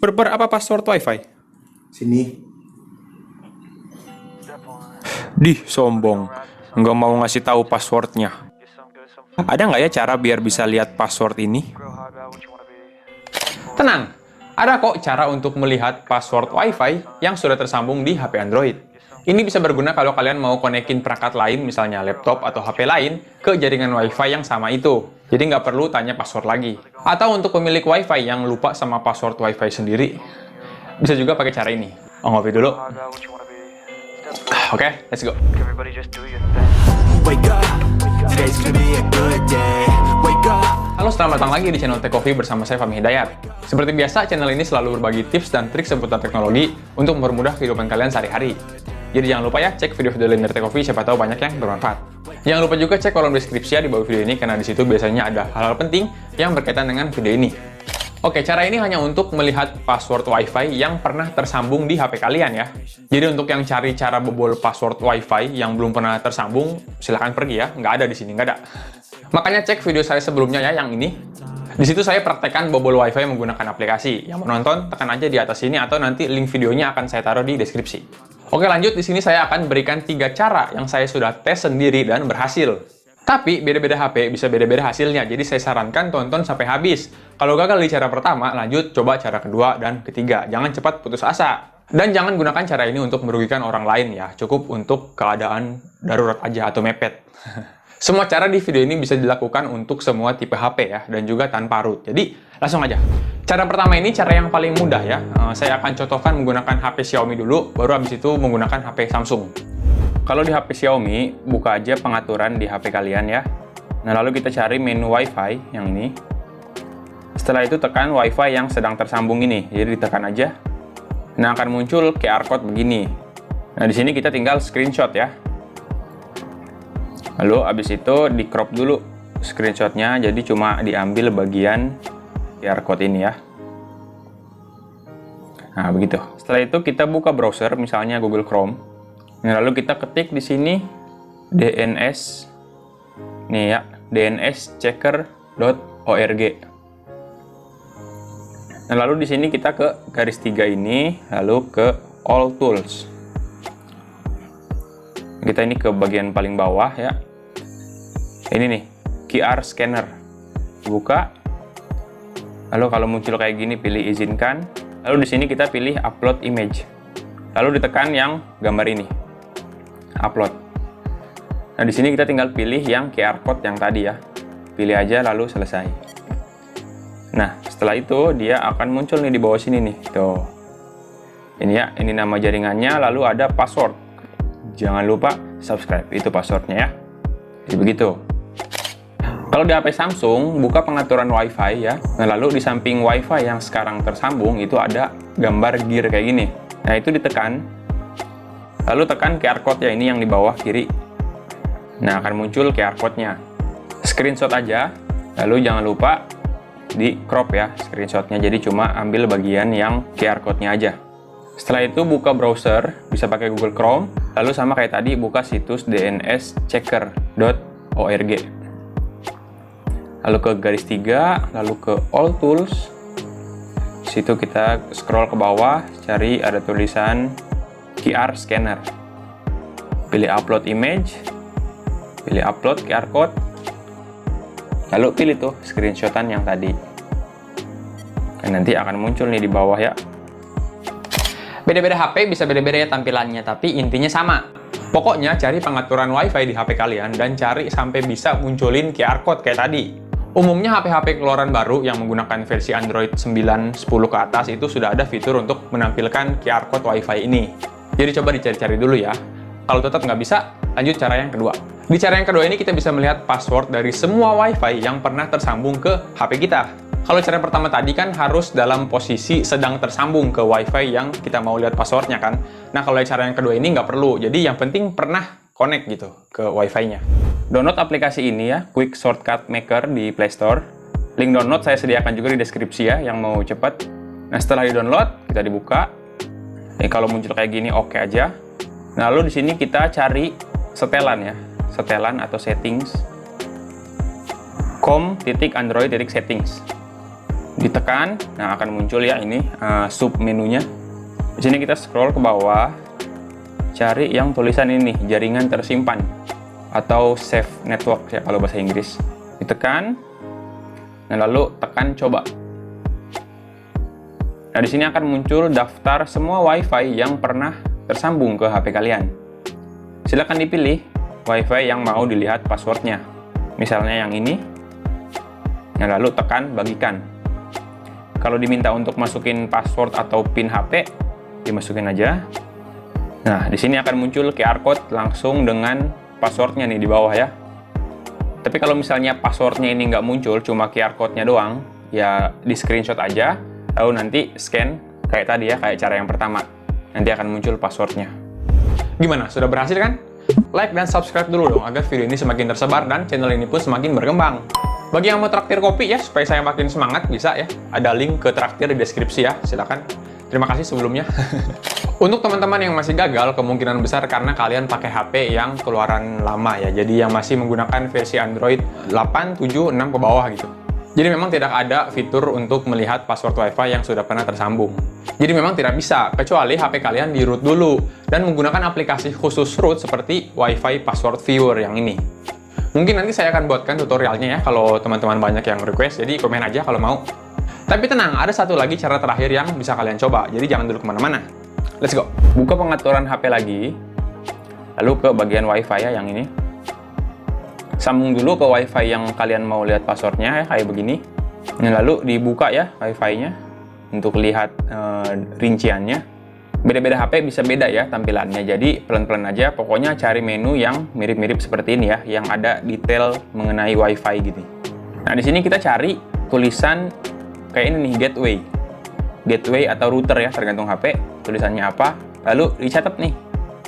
Apa password WiFi? Sini. Dih, sombong. Nggak mau ngasih tahu passwordnya. Ada nggak ya cara biar bisa lihat password ini? Tenang, ada kok cara untuk melihat password WiFi yang sudah tersambung di HP Android. Ini bisa berguna kalau kalian mau konekin perangkat lain, misalnya laptop atau HP lain, ke jaringan WiFi yang sama itu. Jadi nggak perlu tanya password lagi. Atau untuk pemilik WiFi yang lupa sama password WiFi sendiri, bisa juga pakai cara ini. Ngopi dulu. Oke, let's go. Wake up, today's gonna be a good day. Wake up. Halo, selamat datang lagi di channel Tech Coffee bersama saya Fahmi Hidayat. Seperti biasa, channel ini selalu berbagi tips dan trik seputar teknologi untuk mempermudah kehidupan kalian sehari-hari. Jadi jangan lupa ya, cek video-video lain dari Tech Coffee, siapa tahu banyak yang bermanfaat. Jangan lupa juga cek kolom deskripsi ya di bawah video ini, karena di situ biasanya ada hal-hal penting yang berkaitan dengan video ini. Oke, cara ini hanya untuk melihat password WiFi yang pernah tersambung di HP kalian ya. Jadi untuk yang cari cara bobol password WiFi yang belum pernah tersambung, silahkan pergi ya, nggak ada di sini, nggak ada. Makanya cek video saya sebelumnya ya, yang ini. Di situ saya praktekkan bobol WiFi menggunakan aplikasi. Yang mau nonton, tekan aja di atas sini atau nanti link videonya akan saya taruh di deskripsi. Oke, lanjut. Di sini saya akan berikan 3 cara yang saya sudah tes sendiri dan berhasil. Tapi beda-beda HP bisa beda-beda hasilnya, jadi saya sarankan tonton sampai habis. Kalau gagal di cara pertama, lanjut coba cara kedua dan ketiga. Jangan cepat putus asa. Dan jangan gunakan cara ini untuk merugikan orang lain ya, cukup untuk keadaan darurat aja atau mepet. Semua cara di video ini bisa dilakukan untuk semua tipe HP ya, dan juga tanpa root. Jadi langsung aja. Cara pertama ini cara yang paling mudah ya. Saya akan contohkan menggunakan HP Xiaomi dulu, baru habis itu menggunakan HP Samsung. Kalau di HP Xiaomi, buka aja pengaturan di HP kalian ya. Nah, lalu kita cari menu WiFi yang ini. Setelah itu tekan WiFi yang sedang tersambung ini. Jadi ditekan aja. Nah, akan muncul QR code begini. Nah, di sini kita tinggal screenshot ya. Lalu habis itu di crop dulu screenshotnya, jadi cuma diambil bagian QR code ini ya. Nah, begitu. Setelah itu kita buka browser, misalnya Google Chrome. Nah, lalu kita ketik di sini DNS, nih ya, dnschecker.org. Nah, lalu di sini kita ke garis 3 ini, lalu ke All Tools. Kita ini ke bagian paling bawah ya. Ini nih, QR scanner. Buka. Lalu kalau muncul kayak gini, pilih izinkan. Lalu di sini kita pilih upload image. Lalu ditekan yang gambar ini. Upload. Nah, di sini kita tinggal pilih yang QR code yang tadi ya. Pilih aja lalu selesai. Nah, setelah itu dia akan muncul nih di bawah sini nih. Tuh. Ini ya, ini nama jaringannya, lalu ada password. Jangan lupa subscribe, itu passwordnya ya. Jadi begitu. Kalau di HP Samsung, buka pengaturan WiFi ya. Nah, lalu di samping WiFi yang sekarang tersambung itu ada gambar gear kayak gini. Nah, itu ditekan. Lalu tekan QR code ya, ini yang di bawah kiri. Nah, akan muncul QR code-nya. Screenshot aja, lalu jangan lupa di crop ya screenshotnya, jadi cuma ambil bagian yang QR code-nya aja. Setelah itu buka browser, bisa pakai Google Chrome, lalu sama kayak tadi buka situs dnschecker.org. Lalu ke garis 3, lalu ke All Tools. Situ kita scroll ke bawah, cari ada tulisan QR scanner. Pilih upload image, pilih upload QR code, lalu pilih tuh screenshotan yang tadi. Dan nanti akan muncul nih di bawah ya. Beda-beda HP bisa beda-beda ya tampilannya, tapi intinya sama. Pokoknya cari pengaturan WiFi di HP kalian dan cari sampai bisa munculin QR code kayak tadi. Umumnya HP-HP keluaran baru yang menggunakan versi Android 9, 10 ke atas itu sudah ada fitur untuk menampilkan QR code WiFi ini. Jadi coba dicari-cari dulu ya. Kalau tetap nggak bisa, lanjut cara yang kedua. Di cara yang kedua ini kita bisa melihat password dari semua WiFi yang pernah tersambung ke HP kita. Kalau cara pertama tadi kan harus dalam posisi sedang tersambung ke WiFi yang kita mau lihat passwordnya kan. Nah, kalau cara yang kedua ini nggak perlu. Jadi yang penting pernah connect gitu ke WiFi-nya. Download aplikasi ini ya, Quick Shortcut Maker di Play Store. Link download saya sediakan juga di deskripsi ya, yang mau cepat. Nah, setelah di-download, kita dibuka. Kalau muncul kayak gini, oke aja. Nah, lalu di sini kita cari setelan ya, setelan atau settings. com.android.settings. Ditekan, nah akan muncul ya ini sub menunya. Di sini kita scroll ke bawah, cari yang tulisan ini, jaringan tersimpan atau save network ya kalau bahasa Inggris. Ditekan, nah lalu tekan coba. Nah di sini akan muncul daftar semua WiFi yang pernah tersambung ke HP kalian. Silakan dipilih WiFi yang mau dilihat passwordnya. Misalnya yang ini. Nah lalu tekan bagikan. Kalau diminta untuk masukin password atau PIN HP, dimasukin aja. Nah di sini akan muncul QR code langsung dengan passwordnya nih di bawah ya. Tapi kalau misalnya passwordnya ini nggak muncul, cuma QR code-nya doang, ya di screenshot aja. Lalu nanti scan kayak tadi ya, kayak cara yang pertama. Nanti akan muncul passwordnya. Gimana? Sudah berhasil kan? Like dan subscribe dulu dong agar video ini semakin tersebar dan channel ini pun semakin berkembang. Bagi yang mau traktir kopi ya, supaya saya makin semangat, bisa ya. Ada link ke traktir di deskripsi ya, silakan. Terima kasih sebelumnya. Untuk teman-teman yang masih gagal, kemungkinan besar karena kalian pakai HP yang keluaran lama ya. Jadi yang masih menggunakan versi Android 8, 7, 6 ke bawah gitu. Jadi memang tidak ada fitur untuk melihat password WiFi yang sudah pernah tersambung. Jadi memang tidak bisa, kecuali HP kalian di root dulu dan menggunakan aplikasi khusus root seperti WiFi Password Viewer yang ini. Mungkin nanti saya akan buatkan tutorialnya ya kalau teman-teman banyak yang request, jadi komen aja kalau mau. Tapi tenang, ada satu lagi cara terakhir yang bisa kalian coba, jadi jangan dulu kemana-mana. Let's go! Buka pengaturan HP lagi, lalu ke bagian WiFi ya yang ini. Sambung dulu ke WiFi yang kalian mau lihat passwordnya ya, kayak begini. Nah, lalu dibuka ya WiFi-nya untuk lihat rinciannya. Beda-beda HP bisa beda ya tampilannya, jadi pelan-pelan aja. Pokoknya cari menu yang mirip-mirip seperti ini ya, yang ada detail mengenai WiFi gitu. Nah di sini kita cari tulisan kayak ini nih, gateway atau router ya, tergantung HP tulisannya apa. Lalu dicatat nih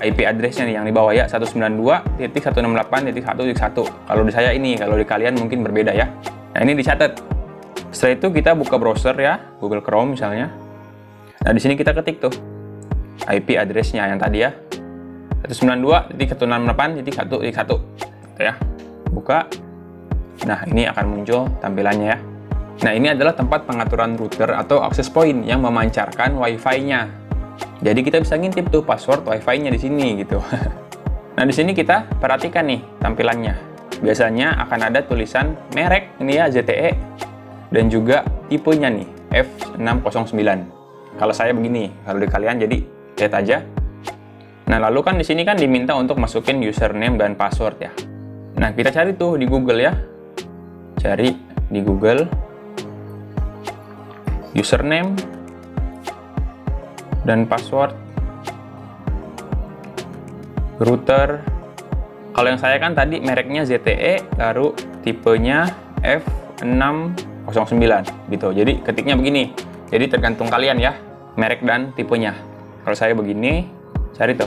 IP address-nya nih yang di bawah ya, 192.168.1.1. Kalau di saya ini, kalau di kalian mungkin berbeda ya. Nah ini dicatat. Setelah itu kita buka browser ya, Google Chrome misalnya. Nah di sini kita ketik tuh IP address-nya yang tadi ya, 192.168.1.1 gitu ya. Buka. Nah ini akan muncul tampilannya ya. Nah ini adalah tempat pengaturan router atau access point yang memancarkan WiFi-nya. Jadi kita bisa ngintip tuh password WiFi-nya di sini gitu. Nah di sini kita perhatikan nih tampilannya. Biasanya akan ada tulisan merek ini ya, ZTE, dan juga tipenya nih F609. Kalau saya begini, kalau di kalian jadi lihat aja. Nah lalu kan di sini kan diminta untuk masukin username dan password ya. Nah kita cari tuh di Google ya. Cari di Google username dan password router. Kalau yang saya kan tadi mereknya ZTE, lalu tipenya F609 gitu. Jadi ketiknya begini. Jadi tergantung kalian ya, merek dan tipenya. Kalau saya begini, cari tuh.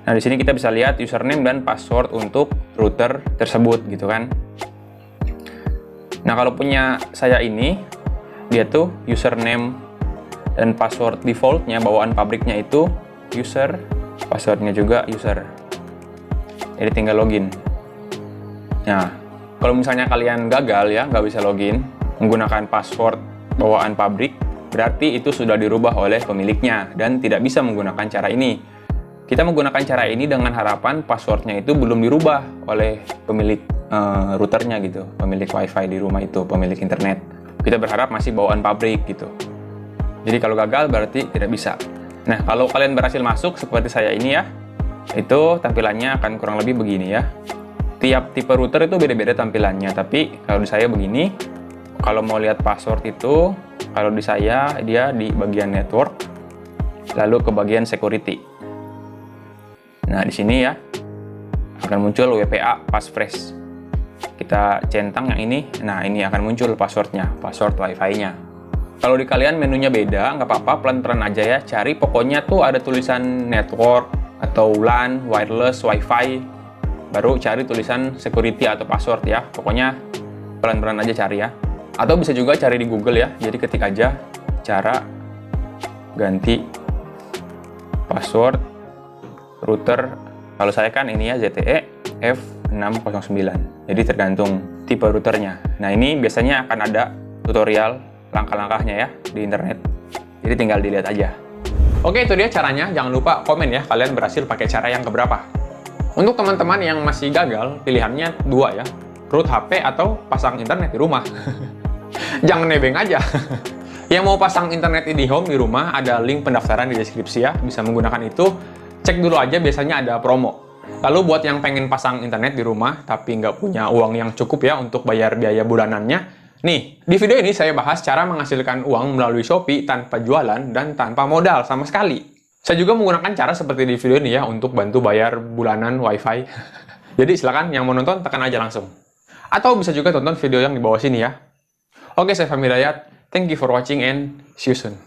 Nah di sini kita bisa lihat username dan password untuk router tersebut gitu kan. Nah kalau punya saya ini, dia tuh username dan password defaultnya, bawaan pabriknya itu user, passwordnya juga user. Jadi tinggal login. Nah, kalau misalnya kalian gagal ya, nggak bisa login menggunakan password bawaan pabrik, berarti itu sudah dirubah oleh pemiliknya dan tidak bisa menggunakan cara ini. Kita menggunakan cara ini dengan harapan passwordnya itu belum dirubah oleh pemilik routernya gitu, pemilik WiFi di rumah itu, pemilik internet. Kita berharap masih bawaan pabrik gitu. Jadi kalau gagal berarti tidak bisa. Nah, kalau kalian berhasil masuk seperti saya ini ya, itu tampilannya akan kurang lebih begini ya. Tiap tipe router itu beda-beda tampilannya, tapi kalau di saya begini. Kalau mau lihat password itu, kalau di saya dia di bagian network, lalu ke bagian security. Nah di sini ya akan muncul WPA passphrase. Kita centang yang ini, nah ini akan muncul passwordnya, password WiFi-nya. Kalau di kalian menunya beda, nggak apa-apa, pelan-pelan aja ya. Cari pokoknya tuh ada tulisan network atau LAN, wireless, WiFi, baru cari tulisan security atau password ya. Pokoknya pelan-pelan aja cari ya. Atau bisa juga cari di Google ya, jadi ketik aja cara ganti password router. Kalau saya kan ini ya ZTE F609, jadi tergantung tipe routernya. Nah ini biasanya akan ada tutorial langkah-langkahnya ya di internet. Jadi tinggal dilihat aja. Oke, itu dia caranya. Jangan lupa komen ya, kalian berhasil pakai cara yang keberapa. Untuk teman-teman yang masih gagal, pilihannya dua ya. Root HP atau pasang internet di rumah. Jangan nebeng aja. Yang mau pasang internet IndiHome di rumah, ada link pendaftaran di deskripsi ya. Bisa menggunakan itu. Cek dulu aja, biasanya ada promo. Lalu buat yang pengen pasang internet di rumah, tapi nggak punya uang yang cukup ya untuk bayar biaya bulanannya, nih, di video ini saya bahas cara menghasilkan uang melalui Shopee tanpa jualan dan tanpa modal sama sekali. Saya juga menggunakan cara seperti di video ini ya untuk bantu bayar bulanan WiFi. Jadi silakan yang mau nonton tekan aja langsung. Atau bisa juga tonton video yang di bawah sini ya. Oke, saya Fahmi Hidayat. Thank you for watching and see you soon.